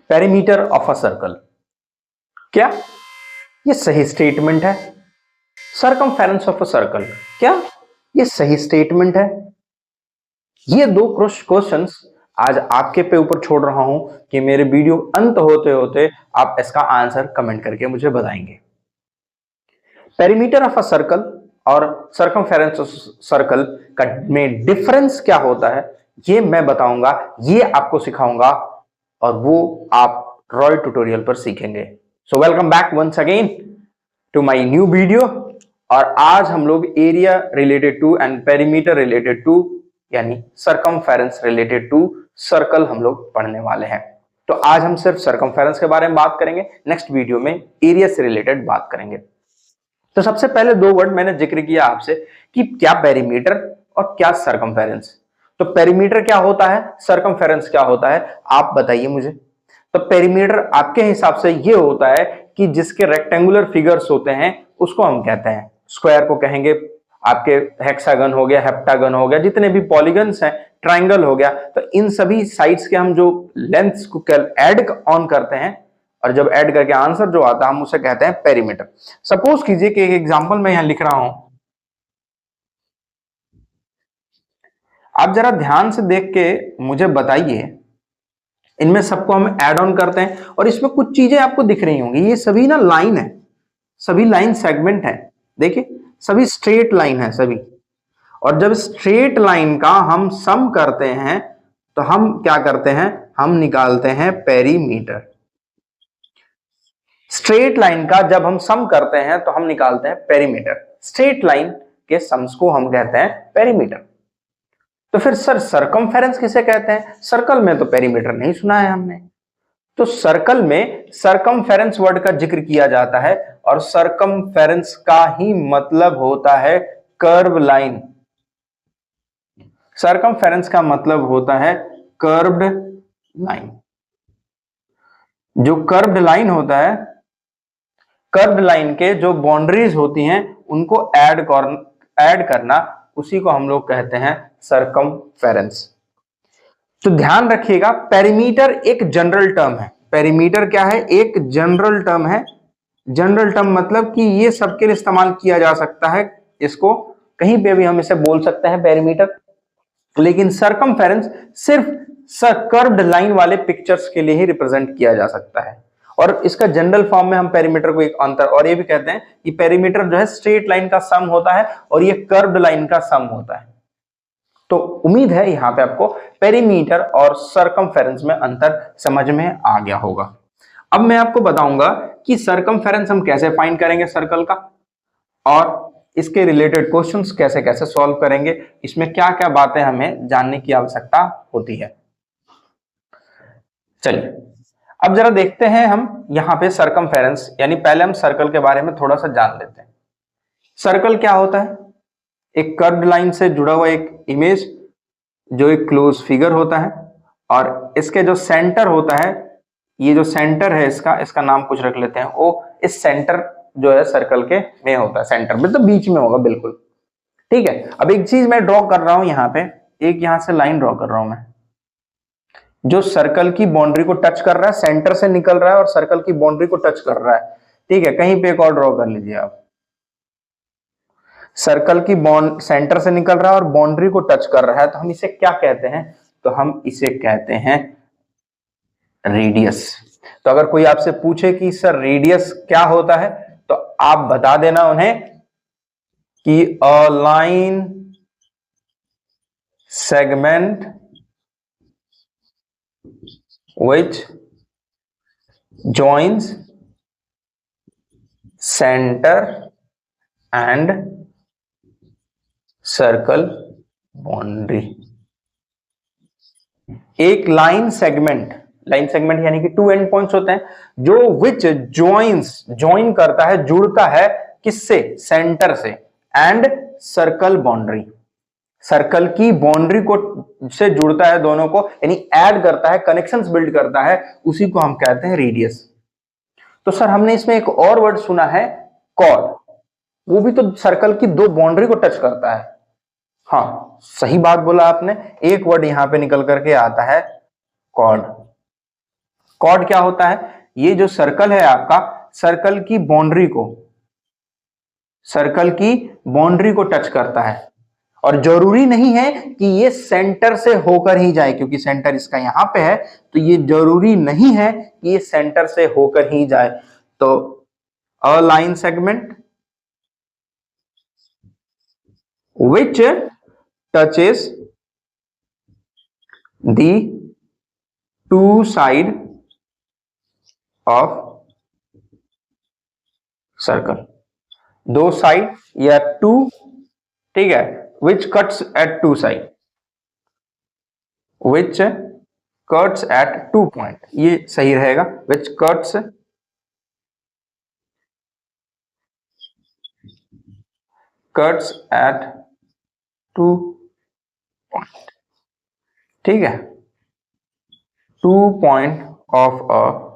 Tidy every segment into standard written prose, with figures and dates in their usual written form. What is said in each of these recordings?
Perimeter of a circle, क्या ये सही स्टेटमेंट है? सरकमफेरेंस ऑफ अ सर्कल, क्या ये सही स्टेटमेंट है? ये दो क्वेश्चंस आज आपके पे ऊपर छोड़ रहा हूं कि मेरे वीडियो अंत होते होते आप इसका आंसर कमेंट करके मुझे बताएंगे। पेरीमीटर ऑफ अ सर्कल और सरकमफेरेंस ऑफ सर्कल का में डिफरेंस क्या होता है ये मैं बताऊंगा, ये आपको सिखाऊंगा और वो आप रॉय ट्यूटोरियल पर सीखेंगे। So welcome back once again to my new video. और आज हम लोग area related to and perimeter related to यानी सरकमफेरेंस रिलेटेड टू सर्कल हम लोग पढ़ने वाले हैं। तो आज हम सिर्फ सरकमफेरेंस के बारे में बात करेंगे, नेक्स्ट वीडियो में एरिया से रिलेटेड बात करेंगे। तो सबसे पहले दो वर्ड मैंने जिक्र किया आपसे कि क्या पेरीमीटर और क्या सरकमफेरेंस। तो पेरीमीटर क्या होता है, सरकमफेरेंस क्या होता है, आप बताइए मुझे। तो पेरीमीटर आपके हिसाब से ये होता है कि जिसके रेक्टेंगुलर फिगर्स होते हैं उसको हम कहते हैं, स्क्वायर को कहेंगे, आपके हेक्सागन हो गया, हेप्टागन हो गया, जितने भी पॉलीगन्स हैं, ट्राइंगल हो गया, तो इन सभी साइड्स के हम जो लेंथ्स को ऐड ऑन करते हैं और जब ऐड करके आंसर जो आता है हम उसे कहते हैं पेरीमीटर। सपोज कीजिए कि एक एग्जांपल मैं यहां लिख रहा हूं, आप जरा ध्यान से देख के मुझे बताइए, इनमें सबको हम ऐड ऑन करते हैं और इसमें कुछ चीजें आपको दिख रही होंगी, ये सभी ना लाइन है, सभी लाइन सेगमेंट है, देखिए सभी स्ट्रेट लाइन है सभी। और जब स्ट्रेट लाइन का हम सम करते हैं तो हम क्या करते हैं, हम निकालते हैं पेरीमीटर। स्ट्रेट लाइन का जब हम सम करते हैं तो हम निकालते हैं पेरीमीटर, स्ट्रेट लाइन के सम्स को हम कहते हैं पेरीमीटर। तो फिर सर सरकमफेरेंस किसे कहते हैं? सर्कल में तो पेरीमीटर नहीं सुना है हमने। तो सर्कल में सरकमफेरेंस वर्ड का जिक्र किया जाता है और सरकमफेरेंस का ही मतलब होता है कर्व लाइन। सरकमफेरेंस का मतलब होता है कर्व्ड लाइन। जो कर्व्ड लाइन होता है, कर्व्ड लाइन के जो बाउंड्रीज होती हैं उनको ऐड करना, उसी को हम लोग कहते हैं सरकमफेरेंस। तो ध्यान रखिएगा, पेरीमीटर एक जनरल टर्म है। पेरीमीटर क्या है? एक जनरल टर्म है। जनरल टर्म मतलब कि ये सबके लिए इस्तेमाल किया जा सकता है, इसको कहीं पे भी हम इसे बोल सकते हैं पेरीमीटर। लेकिन सरकमफेरेंस सिर्फ कर्व्ड लाइन वाले पिक्चर्स के लिए ही रिप्रेजेंट किया जा सकता है। और इसका जनरल फॉर्म में हम पेरीमीटर को एक अंतर और ये भी कहते हैं कि पेरीमीटर जो है स्ट्रेट लाइन का सम होता है और ये कर्व्ड लाइन का सम होता है। तो उम्मीद है यहां पे आपको पेरीमीटर और सरकमफेरेंस में अंतर समझ में आ गया होगा। अब मैं आपको बताऊंगा कि सरकमफेरेंस हम कैसे फाइंड करेंगे सर्कल का, और इसके रिलेटेड क्वेश्चंस कैसे कैसे सॉल्व करेंगे, इसमें क्या क्या बातें हमें जानने की आवश्यकता होती है। चलिए अब जरा देखते हैं हम यहां पे सरकमफेरेंस, यानी पहले हम सर्कल के बारे में थोड़ा सा जान लेते हैं। सर्कल क्या होता है? एक कर्व्ड लाइन से जुड़ा हुआ एक इमेज जो एक क्लोज फिगर होता है, और इसके जो सेंटर होता है, ये जो सेंटर है इसका नाम कुछ रख लेते हैं ओ। इस सेंटर जो है सर्कल के में होता है, सेंटर में तो बीच में होगा बिल्कुल, ठीक है। अब एक चीज मैं ड्रॉ कर रहा हूं यहां पे, एक यहां से लाइन ड्रॉ कर रहा हूं मैं, जो सर्कल की बाउंड्री को टच कर रहा है, सेंटर से निकल रहा है और सर्कल की बाउंड्री को टच कर रहा है, ठीक है। कहीं पे एक और ड्रॉ कर लीजिए आप, सर्कल की सेंटर से निकल रहा है और बाउंड्री को टच कर रहा है, तो हम इसे क्या कहते हैं? तो हम इसे कहते हैं रेडियस। तो अगर कोई आपसे पूछे कि सर रेडियस क्या होता है, तो आप बता देना उन्हें कि a line segment which joins center and circle boundary। एक लाइन सेगमेंट यानी कि टू एंड पॉइंट्स होते हैं, जो विच ज्वाइन करता है, जुड़ता है किससे? सेंटर से, एंड सर्कल बाउंड्री, सर्कल की बाउंड्री को से जुड़ता है दोनों को, यानी ऐड करता है, कनेक्शंस बिल्ड करता है, उसी को हम कहते हैं रेडियस। तो सर हमने इसमें एक और वर्ड सुना है कॉर्ड, वो भी तो सर्कल की दो बाउंड्री को टच करता है। हाँ सही बात बोला आपने, एक वर्ड यहां पे निकल करके आता है कॉर्ड। कॉर्ड क्या होता है? ये जो सर्कल है आपका, सर्कल की बाउंड्री को टच करता है, और जरूरी नहीं है कि ये सेंटर से होकर ही जाए, क्योंकि सेंटर इसका यहां पे है, तो ये जरूरी नहीं है कि ये सेंटर से होकर ही जाए। तो a line segment which touches the two side of circle, दो साइड या टू, ठीक है, which cuts at two side, which cuts at two point, ये सही रहेगा, which cuts at two point, ठीक है, 2 point of a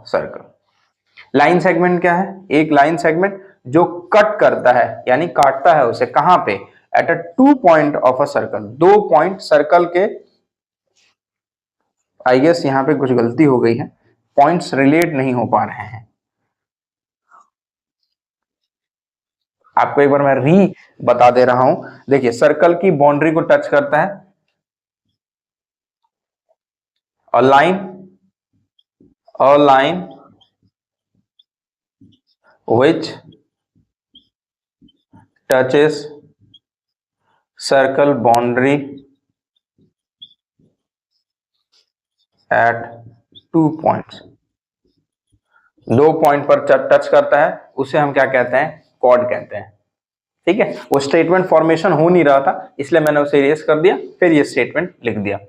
circle। Line segment क्या है? एक लाइन सेगमेंट जो कट करता है, यानी काटता है उसे, कहां पे? At a 2 point of a circle, 2 point circle के, आई गेस यहां पे कुछ गलती हो गई है, पॉइंट्स रिलेट नहीं हो पा रहे हैं। आपको एक बार मैं री बता दे रहा हूं, देखिए सर्कल की बाउंड्री को टच करता है, a line which touches circle boundary at 2 points, 2 point पर टच करता है, उसे हम क्या कहते हैं? कॉर्ड कहते हैं, ठीक है। वो स्टेटमेंट फॉर्मेशन हो नहीं रहा था, इसलिए मैंने उसे इरेज कर दिया, फिर ये स्टेटमेंट लिख दिया।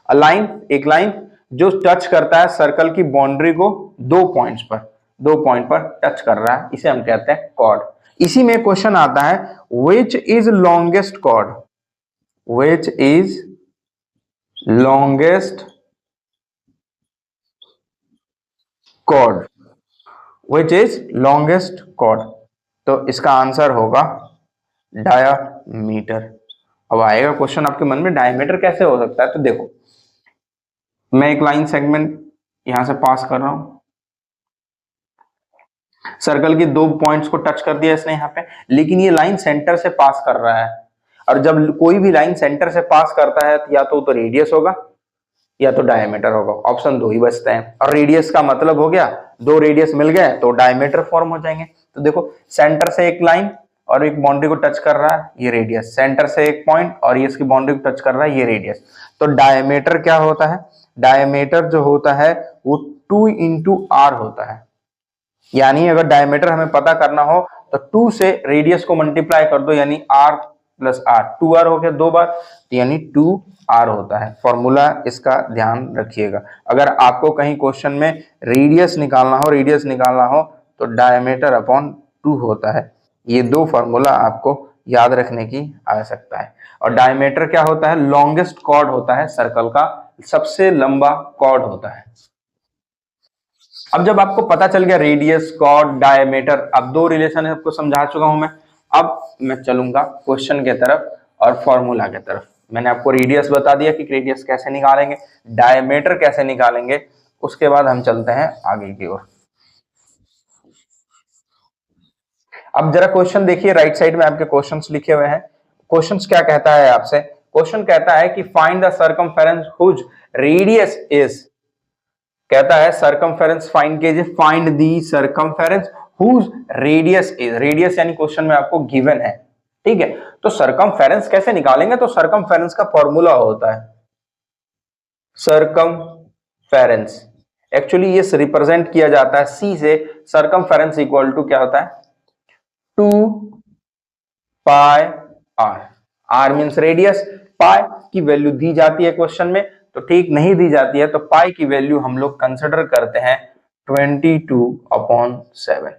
अ लाइन, एक लाइन जो टच करता है सर्कल की बाउंड्री को 2 पॉइंट्स पर, 2 पॉइंट पर टच कर रहा है, इसे हम कहते हैं कॉर्ड। इसी में क्वेश्चन आता है which is longest chord, which is longest chord, which is longest chord, तो इसका आंसर होगा डायामीटर। अब आएगा क्वेश्चन आपके मन में, डायमीटर कैसे हो सकता है? तो देखो, मैं एक लाइन सेगमेंट यहां से पास कर रहा हूं, सर्कल की 2 पॉइंट्स को टच कर दिया इसने यहां पे, लेकिन ये लाइन सेंटर से पास कर रहा है, और जब कोई भी लाइन सेंटर से पास करता है या तो रेडियस होगा या तो डायमीटर होगा, ऑप्शन 2 ही बचते हैं। और रेडियस का मतलब हो गया, 2 रेडियस मिल गए तो डायमीटर फॉर्म हो जाएंगे। तो देखो, सेंटर से एक लाइन और एक बाउंड्री को टच कर रहा है, ये रेडियस, सेंटर से एक पॉइंट और ये इसकी बाउंड्री को टच कर रहा है, ये रेडियस। तो डायमीटर क्या होता है? डायमीटर जो होता है वो 2 into r होता है, यानी अगर डायमीटर हमें पता करना हो तो 2 से रेडियस को मल्टीप्लाई कर दो, यानी r प्लस r, 2r हो गया 2 बार, तो यानी 2r होता है। फॉर्मूला इसका ध्यान रखिएगा, अगर आपको कहीं क्वेश्चन में रेडियस निकालना हो तो डायमीटर अपॉन 2 होता है। ये 2 फॉर्मूला आपको याद रखने की आवश्यकता है। और डायमीटर क्या होता है? लॉन्गेस्ट कॉर्ड होता है, सर्कल का सबसे लंबा कॉर्ड होता है। अब जब आपको पता चल गया रेडियस, कॉर्ड, डायमीटर, अब 2 रिलेशन आपको समझा चुका हूं मैं, अब मैं चलूंगा क्वेश्चन के तरफ और फॉर्मूला के तरफ। मैंने आपको रेडियस बता दिया कि रेडियस कैसे निकालेंगे, डायमीटर कैसे निकालेंगे, उसके बाद हम चलते हैं आगे की ओर। अब जरा क्वेश्चन देखिए, राइट साइड में आपके क्वेश्चंस लिखे हुए हैं। क्वेश्चंस क्या कहता है आपसे? क्वेश्चन कहता है कि find the circumference whose radius is, कहता है सर्कमफेरेंस फाइंड कीजिए, find the circumference whose radius is, radius यानी क्वेश्चन में आपको गिवन है, ठीक है। तो सर्कमफेरेंस कैसे निकालेंगे? तो सर्कमफेरेंस का फॉर्मूला होता है सर्कमफेरेंस, एक्चुअली ये रिप्रेजेंट किया जाता है सी से। सर्कमफेरेंस इक्वल टू क्या होता है? 2 पाई r, r मींस रेडियस, पाई की वैल्यू दी जाती है क्वेश्चन में, तो ठीक नहीं दी जाती है तो पाई की वैल्यू हम लोग कंसिडर करते हैं 22/7,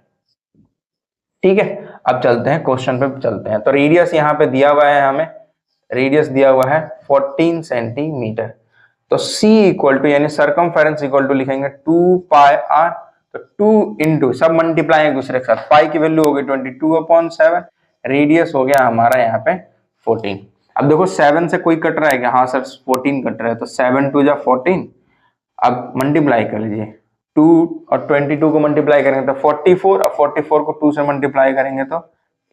ठीक है। अब चलते हैं क्वेश्चन पे चलते हैं। तो रेडियस यहाँ पे दिया हुआ है, हमें रेडियस दिया हुआ है 14 सेंटीमीटर, तो c इक्वल टू यानी सर्कमफेरेंस इक्वल टू लिखेंगे 2 पाई r, तो 2 इंटू सब मल्टीप्लाई एक दूसरे के साथ, पाई की वैल्यू हो गई 22/7, रेडियस हो गया हमारा यहाँ पे 14। अब देखो 7 से कोई कट रहा है क्या? हाँ सर 14 कट रहा है, तो 7 2 जा 14, अब मल्टीप्लाई कर लीजिए 2 और 22 को मल्टीप्लाई करेंगे तो 44, और 44 को 2 से मल्टीप्लाई करेंगे तो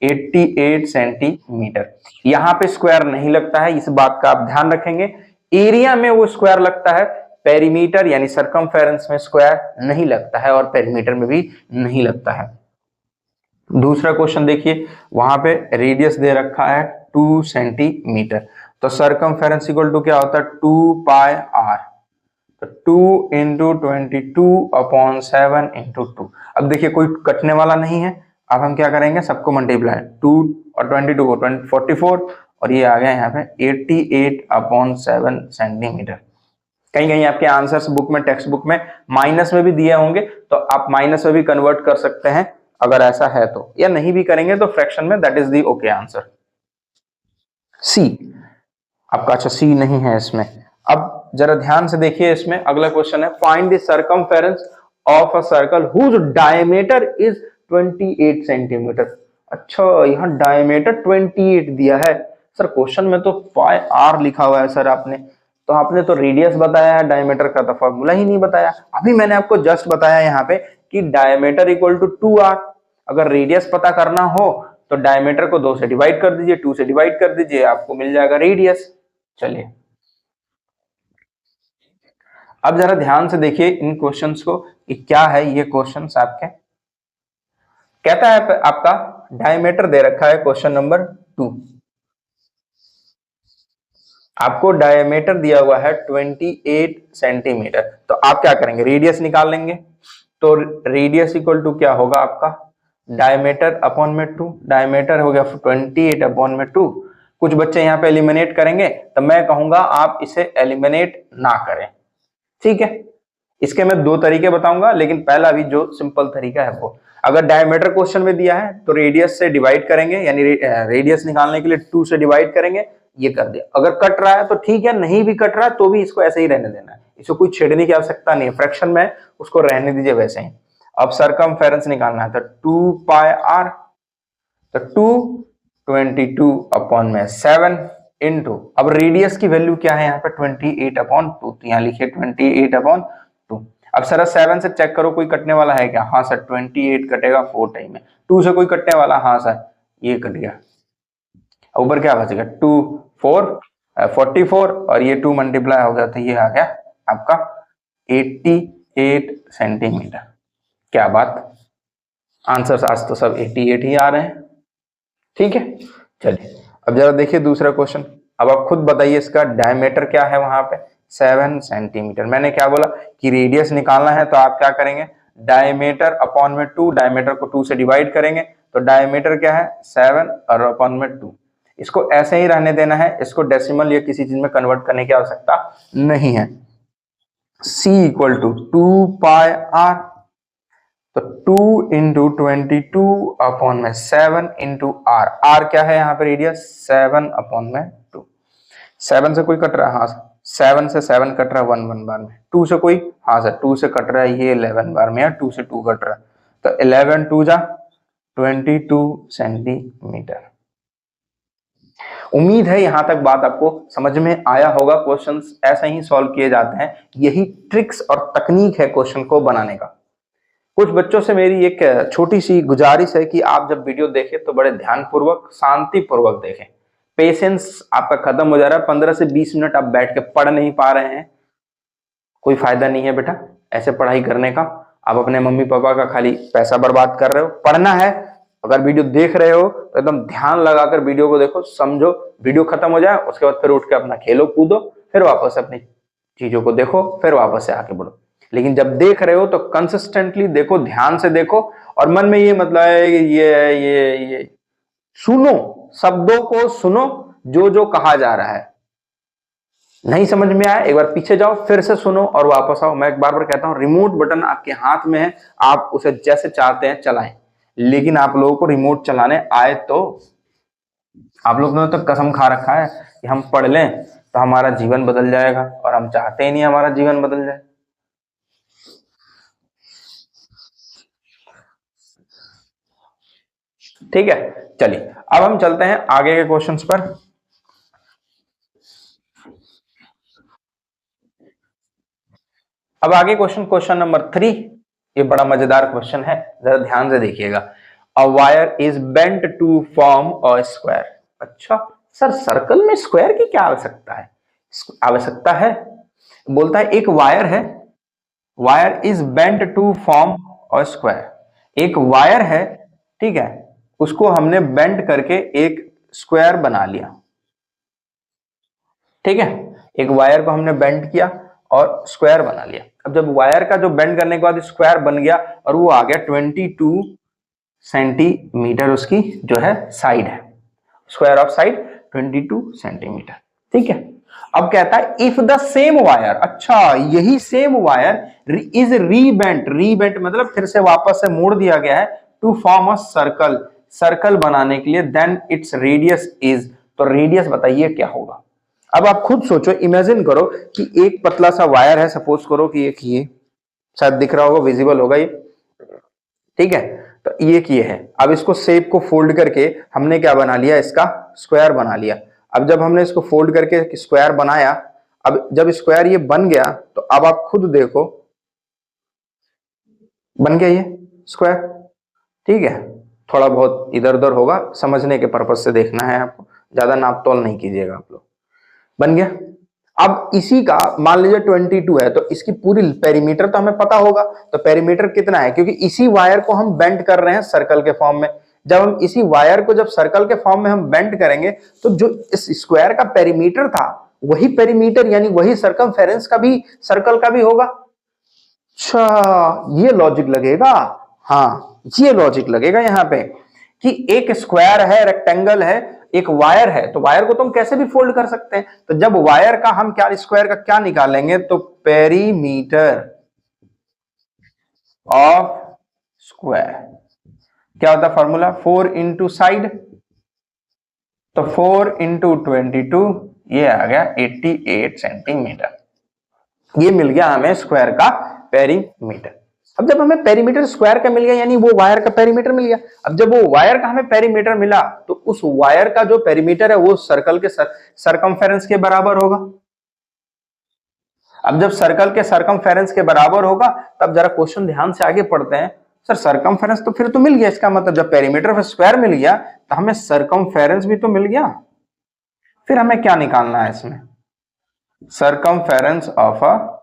88 सेंटीमीटर। यहाँ पे स्क्वायर नहीं लगता है, इस बात का आप ध्यान रखेंगे। एरिया में वो स्क्वायर लगता है, पेरीमीटर यानी सरकमफेरेंस में स्क्वायर नहीं लगता है और पेरीमीटर में भी नहीं लगता है। दूसरा क्वेश्चन देखिए, वहां पे रेडियस दे रखा है 2 सेंटीमीटर, तो सरकमफेरेंस इक्वल टू क्या होता है 2 पाई आर, तो 2 इंटू 22/7 × 2। अब देखिए कोई कटने वाला नहीं है, अब हम क्या करेंगे, सबको मल्टीप्लाई, 2 और 22 को 44, और ये आ गया यहाँ पे 88/7 सेंटीमीटर। कहीं कहीं आपके आंसर्स बुक में, टेक्स्ट बुक में माइनस में भी दिए होंगे, तो आप माइनस में भी कन्वर्ट कर सकते हैं अगर ऐसा है तो, या नहीं भी करेंगे तो फ्रैक्शन में, that is the okay answer. C आपका, अच्छा सी नहीं है इसमें। अब जरा ध्यान से देखिए, इसमें अगला क्वेश्चन है, find the circumference of a circle whose diameter is 28 centimetre. अच्छा, यहाँ डायमीटर 28 दिया है सर, क्वेश्चन में तो पाई आर लिखा हुआ है सर आपने, तो आपने तो रेडियस बताया है, डायमीटर का तो फॉर्मूला ही नहीं बताया। अभी मैंने आपको जस्ट बताया यहाँ पे कि डायमीटर इक्वल टू 2r। अगर रेडियस पता करना हो तो डायमीटर को 2 से डिवाइड कर दीजिए, 2 से डिवाइड कर दीजिए, आपको मिल जाएगा रेडियस। चलिए अब जरा ध्यान से देखिए इन क्वेश्चंस को कि क्या है ये क्वेश्चंस आपके। कहता है आपका डायमीटर दे रखा है क्वेश्चन नंबर 2, आपको डायमीटर दिया हुआ है 28 सेंटीमीटर, तो आप क्या करेंगे, रेडियस निकाल लेंगे। तो रेडियस इक्वल टू क्या होगा आपका, डायमीटर अपॉन में 2, डायमीटर हो गया 28/2। कुछ बच्चे यहाँ पे एलिमिनेट करेंगे, तो मैं कहूंगा आप इसे एलिमिनेट ना करें, ठीक है। इसके मैं 2 तरीके बताऊंगा, लेकिन पहला भी जो सिंपल तरीका है वो, अगर डायमीटर क्वेश्चन में दिया है तो रेडियस से डिवाइड करेंगे, यानी रेडियस निकालने के लिए 2 से डिवाइड करेंगे, ये कर दिया। अगर कट रहा है तो ठीक है, नहीं भी कट रहा है तो भी इसको ऐसे ही रहने देना है, इसको कोई छेड़ने की आवश्यकता नहीं है, फ्रैक्शन में उसको रहने दीजिए वैसे ही। अब सरकमफेरेंस निकालना है तो 2 पाई आर, तो 222/7 इंटू, अब रेडियस की वैल्यू क्या है यहाँ पे 28/2, तो यहाँ लिखिए 28/2। अब सर 7 से चेक करो कोई कटने वाला है क्या, हाँ सर 28 कटेगा 4 टाइम में। 2 से कोई कटने वाला, हाँ सर ये कट गया, ऊपर क्या बचेगा 2 4 44, और ये 2 मल्टीप्लाई हो गया तो ये आ गया आपका 88 सेंटीमीटर। क्या बात, आंसर आज तो सब 88 ही आ रहे हैं, ठीक है। चलिए अब जरा देखिए दूसरा क्वेश्चन, अब आप खुद बताइए इसका डायमीटर क्या है वहां पे 7 सेंटीमीटर। मैंने क्या बोला कि रेडियस निकालना है, तो आप क्या करेंगे, डायमीटर अपॉन में 2, डायमीटर को 2 से डिवाइड करेंगे, तो डायमीटर क्या है 7 और अपॉन में 2। इसको ऐसे ही रहने देना है, इसको डेसिमल या किसी चीज में कन्वर्ट करने की आवश्यकता नहीं है। C equal to 2 pi r, तो 2 इंटू 22/7 इंटू आर, आर क्या है यहाँ पे रेडियस 7/2। 7 से कोई कट रहा है, हाँ 7 से 7 कट रहा है 1 बार में, 2 से कोई, हाँ सर 2 से कट रहा है ये 11 बार में, या 2 से 2 कट रहा है, तो 11 2 जा 22 सेंटीमीटर। उम्मीद है यहां तक बात आपको समझ में आया होगा। क्वेश्चंस ऐसे ही सॉल्व किए जाते हैं, यही ट्रिक्स और तकनीक है क्वेश्चन को बनाने का। कुछ बच्चों से मेरी एक छोटी सी गुजारिश है कि आप जब वीडियो देखें तो बड़े ध्यानपूर्वक, शांतिपूर्वक देखें। पेशेंस आपका खत्म हो जा रहा है, 15 से 20 मिनट आप बैठ के पढ़ नहीं पा रहे हैं, कोई फायदा नहीं है बेटा ऐसे पढ़ाई करने का। आप अपने मम्मी पापा का खाली पैसा बर्बाद कर रहे हो। पढ़ना है, अगर वीडियो देख रहे हो तो एकदम ध्यान लगाकर वीडियो को देखो, समझो, वीडियो खत्म हो जाए उसके बाद फिर उठ के अपना खेलो कूदो, फिर वापस अपनी चीजों को देखो, फिर वापस से आके बढ़ो। लेकिन जब देख रहे हो तो कंसिस्टेंटली देखो, ध्यान से देखो, और मन में ये मतलब है कि ये सुनो, शब्दों को सुनो, जो जो कहा जा रहा है। नहीं समझ में आया एक बार पीछे जाओ, फिर से सुनो और वापस आओ। मैं एक बार कहता हूं, रिमोट बटन आपके हाथ में है, आप उसे जैसे चाहते हैं चलाएं, लेकिन आप लोगों को रिमोट चलाने आए तो। आप लोगों ने तो कसम खा रखा है कि हम पढ़ लें तो हमारा जीवन बदल जाएगा, और हम चाहते ही नहीं हमारा जीवन बदल जाए। ठीक है, चलिए अब हम चलते हैं आगे के क्वेश्चंस पर। अब आगे क्वेश्चन नंबर 3, ये बड़ा मजेदार क्वेश्चन है, जरा ध्यान से देखिएगा। A wire is bent to form a square. अच्छा सर, सर्कल में स्क्वायर की क्या आवश्यकता है? आवश्यकता है, बोलता है एक वायर है, wire is bent to form a square. एक वायर है, ठीक है, उसको हमने बेंट करके एक स्क्वायर बना लिया। ठीक है, एक वायर को हमने बेंड किया और स्क्वायर बना लिया। अब जब वायर का जो बेंड करने के बाद स्क्वायर बन गया और वो आ गया 22 सेंटीमीटर, उसकी जो है साइड है, स्क्वायर ऑफ साइड 22 सेंटीमीटर। ठीक है, अब कहता है इफ द सेम वायर, अच्छा यही same wire is rebent, rebent मतलब फिर से वापस से मोड़ दिया गया है, to form a circle, circle बनाने के लिए, देन इट्स रेडियस इज, तो रेडियस बताइए क्या होगा। अब आप खुद सोचो, इमेजिन करो कि एक पतला सा वायर है, सपोज करो कि एक ये शायद दिख रहा होगा, विजिबल होगा ये, ठीक है, तो ये है। अब इसको शेप को फोल्ड करके हमने क्या बना लिया, इसका स्क्वायर बना लिया। अब जब हमने इसको फोल्ड करके स्क्वायर बनाया, अब जब स्क्वायर ये बन गया तो अब आप खुद देखो, बन गया ये स्क्वायर। ठीक है, थोड़ा बहुत इधर उधर होगा, समझने के पर्पज से देखना है आपको, ज्यादा नाप तोल नहीं कीजिएगा आप लोग। बन गया। अब इसी का मान लीजिए 22 है, तो इसकी पूरी पेरीमीटर तो हमें पता होगा, तो पेरीमीटर कितना है, क्योंकि इसी वायर को हम बेंड कर रहे हैं सर्कल के फॉर्म में। जब हम इसी वायर को जब सर्कल के फॉर्म में हम बेंड करेंगे, तो जो इस स्क्वायर का पेरीमीटर था, वही पेरीमीटर यानी वही सरकमफेरेंस का भी, सर्कल का भी होगा। अच्छा, ये लॉजिक लगेगा, हाँ ये लॉजिक लगेगा यहाँ पे कि एक स्क्वायर है, रेक्टेंगल है, एक वायर है, तो वायर को तो हम कैसे भी फोल्ड कर सकते हैं। तो जब वायर का हम क्या, स्क्वायर का क्या निकालेंगे, तो पेरीमीटर ऑफ स्क्वायर क्या होता है फॉर्मूला, 4 इंटू साइड, तो 4 इंटू 22, ये आ गया 88 सेंटीमीटर। ये मिल गया हमें स्क्वायर का पेरीमीटर। अब जब हमें पेरीमीटर स्क्वायर का मिल गया, यानी वो वायर का पेरीमीटर मिल गया। अब जब वो वायर का हमें पेरीमीटर मिला, तो उस वायर का जो पेरीमीटर है वो सर्कल के सरकमफेरेंस के बराबर होगा। अब जब सर्कल के सरकमफेरेंस के बराबर होगा, तब जरा क्वेश्चन ध्यान से आगे पढ़ते हैं। सर सरकमफेरेंस तो फिर तो मिल गया, इसका मतलब जब पेरीमीटर ऑफ स्क्वायर मिल गया, तो हमें सरकमफेरेंस भी तो मिल गया। फिर हमें क्या निकालना है इसमें, सरकमफेरेंस ऑफ अ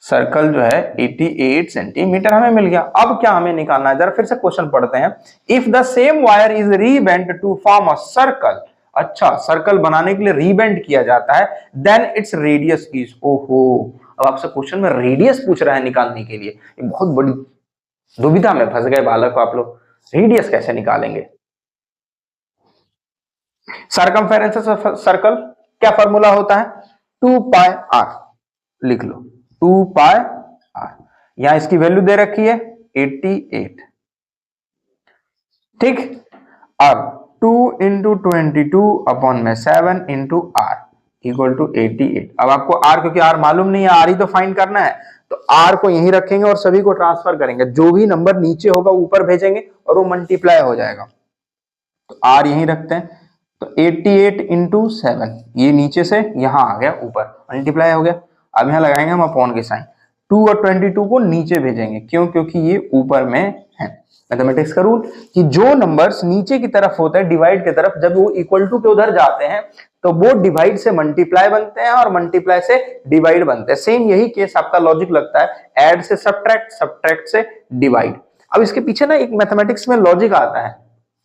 सर्कल जो है 88 सेंटीमीटर हमें मिल गया। अब क्या हमें निकालना है, जरा फिर से क्वेश्चन पढ़ते हैं। If the same wire is rebent to form a circle, अच्छा सर्कल बनाने के लिए रीबेंट किया जाता है, देन इट्स रेडियस इज, ओहो अब आपसे क्वेश्चन में रेडियस पूछ रहा है निकालने के लिए, ये बहुत बड़ी दुविधा में फंस गए बालक आप लोग, रेडियस कैसे निकालेंगे। सरकमफेरेंस सर्कल क्या फॉर्मूला होता है, 2 पाई आर, लिख लो 2 पाई आर, यहां इसकी वैल्यू दे रखी है 88। ठीक, अब 2 इंटू 22 अपॉन में 7 इंटू आर इक्वल टू 88। अब आपको आर, क्योंकि आर मालूम नहीं है, आर ही तो फाइंड करना है, तो आर को यहीं रखेंगे और सभी को ट्रांसफर करेंगे, जो भी नंबर नीचे होगा ऊपर भेजेंगे और वो मल्टीप्लाई हो जाएगा। तो आर यहीं रखते हैं, तो 88 इंटू 7, ये नीचे से यहां आ गया ऊपर, मल्टीप्लाई हो गया। अब यहां लगाएंगे हम अपॉन के साइन, 2 और 22 को नीचे भेजेंगे, क्यों, क्योंकि ये ऊपर में है। मैथमेटिक्स का रूल कि जो नंबर्स नीचे की तरफ होते हैं डिवाइड की तरफ, जब वो इक्वल टू के उधर जाते हैं तो वो डिवाइड से मल्टीप्लाई बनते हैं और मल्टीप्लाई से डिवाइड बनते हैं। सेम यही केस आपका लॉजिक लगता है, ऐड से सब्ट्रैक्ट, सब्ट्रैक्ट से डिवाइड। अब इसके पीछे ना एक मैथमेटिक्स में लॉजिक आता है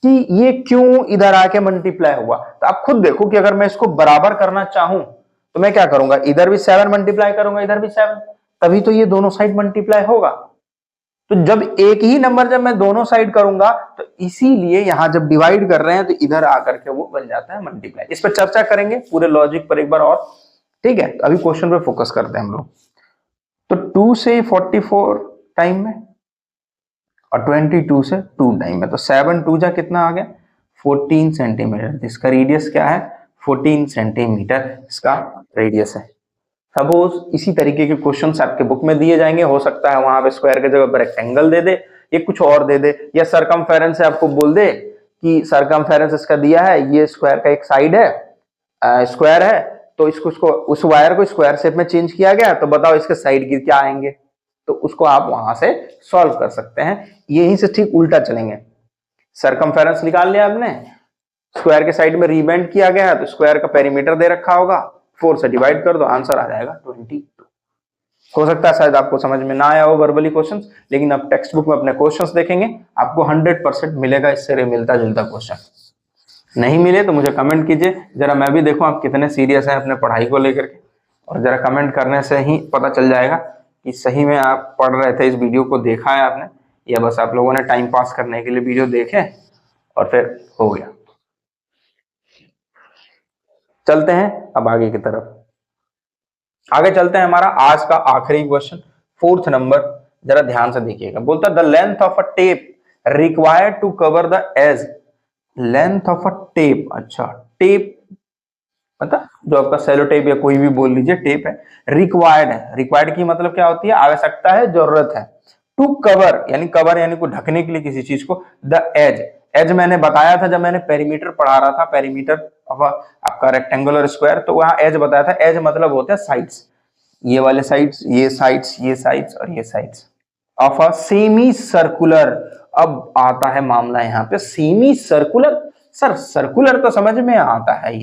कि ये क्यों इधर आके मल्टीप्लाई हुआ। तो आप खुद देखो कि अगर मैं इसको बराबर करना चाहूं तो मैं क्या करूंगा, इधर भी 7 मल्टीप्लाई करूंगा, इधर भी 7, तभी तो ये दोनों साइड मल्टीप्लाई होगा। तो जब एक ही नंबर जब मैं दोनों साइड करूंगा, तो इसीलिए यहां जब डिवाइड कर रहे हैं तो इधर आकर के वो बन जाता है मल्टीप्लाई। इस पर चर्चा करेंगे पूरे लॉजिक पर एक बार और, ठीक है। तो अभी क्वेश्चन पे फोकस करते हैं हम लोग। तो 2 से 44 टाइम में और 22 से 2 टाइम में, तो 7 2 जा कितना आ गया 14 सेंटीमीटर। इसका रेडियस क्या है 14 सेंटीमीटर इसका रेडियस है। सपोज इसी तरीके के क्वेश्चंस आपके बुक में दिए जाएंगे, हो सकता है वहां पे स्क्वायर की जगह पर रेक्टेंगल दे दे, ये कुछ और दे दे, या सरकमफेरेंस से आपको बोल दे कि सरकमफेरेंस इसका दिया है, ये स्क्वायर का एक साइड है, स्क्वायर है, तो इसको उस वायर को स्क्वायर शेप में चेंज किया गया, तो बताओ इसके साइड गिर क्या आएंगे, तो उसको आप वहां से सॉल्व कर सकते हैं। यहीं से ठीक उल्टा चलेंगे, सरकमफेरेंस निकाल लिया आपने, स्क्वायर के साइड में रीबेंड किया गया है, तो स्क्वायर का पेरीमीटर दे रखा होगा, 4 से डिवाइड कर दो, आंसर आ जाएगा 22। हो सकता है शायद आपको समझ में ना आया हो वर्बली क्वेश्चंस, लेकिन अब टेक्स्ट बुक में अपने क्वेश्चंस देखेंगे आपको 100% मिलेगा इससे मिलता जुलता क्वेश्चन। नहीं मिले तो मुझे कमेंट कीजिए, जरा मैं भी देखूं आप कितने सीरियस हैं अपने पढ़ाई को लेकर के, और जरा कमेंट करने से ही पता चल जाएगा कि सही में आप पढ़ रहे थे, इस वीडियो को देखा है आपने, या बस आप लोगों ने टाइम पास करने के लिए वीडियो देखे और फिर हो गया। चलते हैं अब आगे की तरफ, आगे चलते हैं। हमारा आज का आखिरी क्वेश्चन 4th नंबर, जरा ध्यान से देखिएगा। बोलता है the length of a tape required to cover the edge, length of a tape, अच्छा टेप मतलब जो आपका सेलो टेप या कोई भी बोल लीजिए टेप है, रिक्वायर्ड है, रिक्वायर्ड की मतलब क्या होती है, आवश्यकता है, जरूरत है, टू कवर यानी कवर यानी को ढकने के लिए किसी चीज को, द एज, एज मैंने बताया था जब मैंने पेरीमीटर पढ़ा रहा था, पेरीमीटर आपका रेक्टेंगुलर स्क्वायर, तो वहां एज बताया था, एज मतलब होता है साइड्स, ये वाले साइड्स, ये साइड्स, ये साइड्स और ये sides of a semi circular. अब आता है मामला यहाँ पे सेमी सर्कुलर, सर सर्कुलर तो समझ में आता है,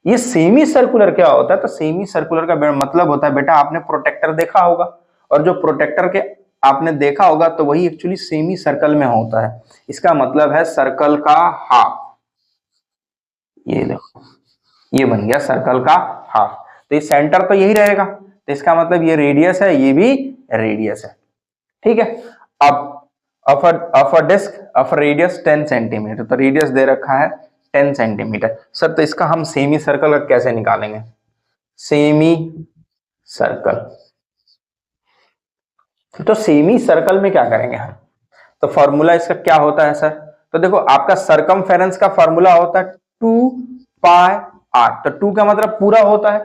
ये सेमी सर्कुलर क्या होता है, तो सेमी सर्कुलर का मतलब होता है बेटा, आपने प्रोटेक्टर देखा होगा, और जो प्रोटेक्टर के आपने देखा होगा तो वही एक्चुअली सेमी सर्कल में होता है, इसका मतलब है सर्कल का हाफ, ये देखो ये बन गया सर्कल का हाफ, तो ये सेंटर तो यही रहेगा, तो इसका मतलब ये रेडियस है, ये भी रेडियस है, ठीक है। अब of a disc of radius 10 centimetre, तो रेडियस दे रखा है 10 सेंटीमीटर, सर तो इसका हम सेमी सर्कल का कैसे निकालेंगे, सेमी सर्कल, तो सेमी सर्कल में क्या करेंगे हम, तो फॉर्मूला इसका क्या होता है सर, तो देखो आपका सरकमफेरेंस का फॉर्मूला होता है 2 पाई आर, तो 2 का मतलब पूरा होता है,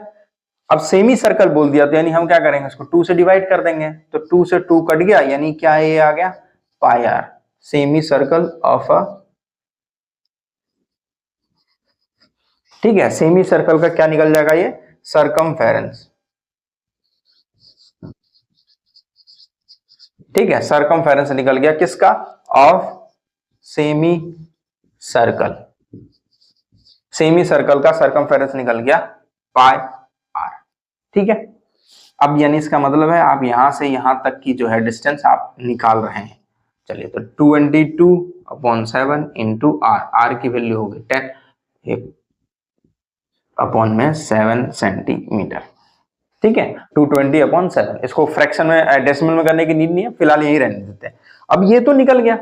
अब सेमी सर्कल बोल दिया तो यानी हम क्या करेंगे, इसको 2 से डिवाइड कर देंगे, तो 2 से 2 कट गया, यानी क्या ये आ गया pi r, semicircle of a, ठीक है, सेमी सर्कल का क्या निकल जाएगा, ये सरकमफेरेंस, ठीक है, सरकमफेरेंस निकल गया किसका, of semi circle, semi circle का सरकमफेरेंस निकल गया पाई आर, ठीक है। अब यानी इसका मतलब है आप यहां से यहां तक की जो है डिस्टेंस आप निकाल रहे हैं, चलिए तो 22/7 इंटू आर, आर की वैल्यू होगी 10 अपॉन में 7 सेंटीमीटर, ठीक है, 220/7, इसको फ्रैक्शन में डेसिमल में करने की नीड नहीं है, फिलहाल यही रहने देते हैं। अब ये तो निकल गया,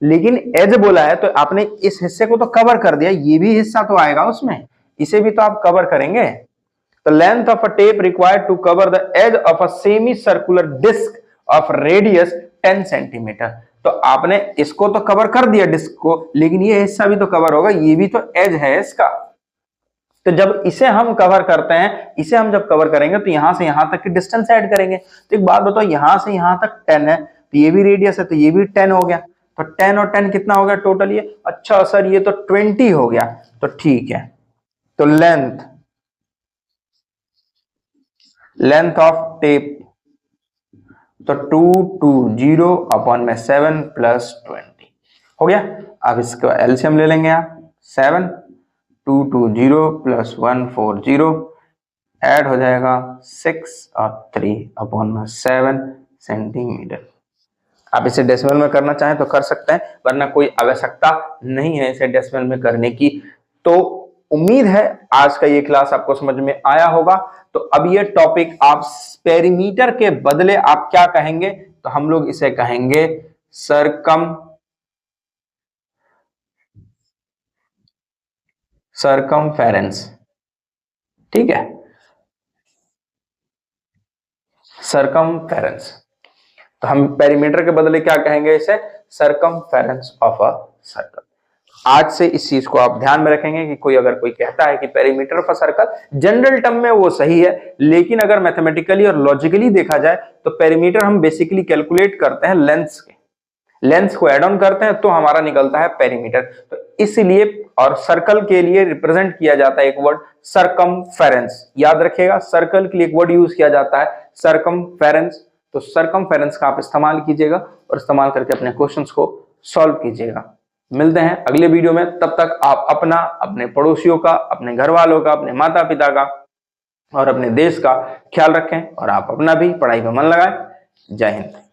लेकिन एज बोला है तो आपने इस हिस्से को तो कवर कर दिया, ये भी हिस्सा तो आएगा उसमें, इसे भी तो आप कवर करेंगे, तो length of a tape required to cover the edge of a semi circular disc of radius 10 centimetre, तो आपने इसको तो कवर कर दिया डिस्क को, लेकिन ये हिस्सा भी तो कवर होगा, ये भी तो एज है इसका, तो जब इसे हम कवर करते हैं, इसे हम जब कवर करेंगे तो यहां से यहां तक की डिस्टेंस ऐड करेंगे, तो एक बात बताओ, यहां से यहां तक 10 है, तो ये भी रेडियस है, तो ये भी 10 हो गया, तो 10 और 10 कितना हो गया टोटल, ये अच्छा सर ये तो 20 हो गया, तो ठीक है, तो लेंथ ऑफ टेप, तो 220/7 + 20 हो गया। अब इसका एलसीएम ले लेंगे आप, 7 220 + 140 ऐड हो जाएगा 6 और 3/7 सेंटीमीटर। आप इसे डेसिमल में करना चाहें तो कर सकते हैं, वरना कोई आवश्यकता नहीं है इसे डेसिमल में करने की। तो उम्मीद है आज का ये क्लास आपको समझ में आया होगा। तो अब ये टॉपिक आप पेरीमीटर के बदले आप क्या कहेंगे, तो हम लोग इसे कहेंगे सरकमफेरेंस, ठीक है, सरकमफेरेंस, तो हम पेरीमीटर के बदले क्या कहेंगे इसे, सरकमफेरेंस ऑफ अ सर्कल। आज से इस चीज को आप ध्यान में रखेंगे कि कोई अगर कोई कहता है कि perimeter of a circle, general term में वो सही है, लेकिन अगर मैथमेटिकली और लॉजिकली देखा जाए तो पेरीमीटर हम बेसिकली कैलकुलेट करते हैं लेंथ को ऐड ऑन करते हैं तो हमारा निकलता है पेरीमीटर। तो इसलिए और सर्कल के लिए रिप्रेजेंट किया जाता है एक वर्ड सरकमफेरेंस। याद रखिएगा, सर्कल के लिए एक वर्ड यूज किया जाता है सरकमफेरेंस। तो सरकमफेरेंस का आप इस्तेमाल कीजिएगा और इस्तेमाल करके अपने क्वेश्चंस को सॉल्व कीजिएगा। मिलते हैं अगले वीडियो में, तब तक आप अपना, अपने पड़ोसियों का, अपने घर वालों का, अपने माता पिता का और अपने देश का ख्याल रखें और आप अपना भी पढ़ाई में मन लगाएं। जय हिंद।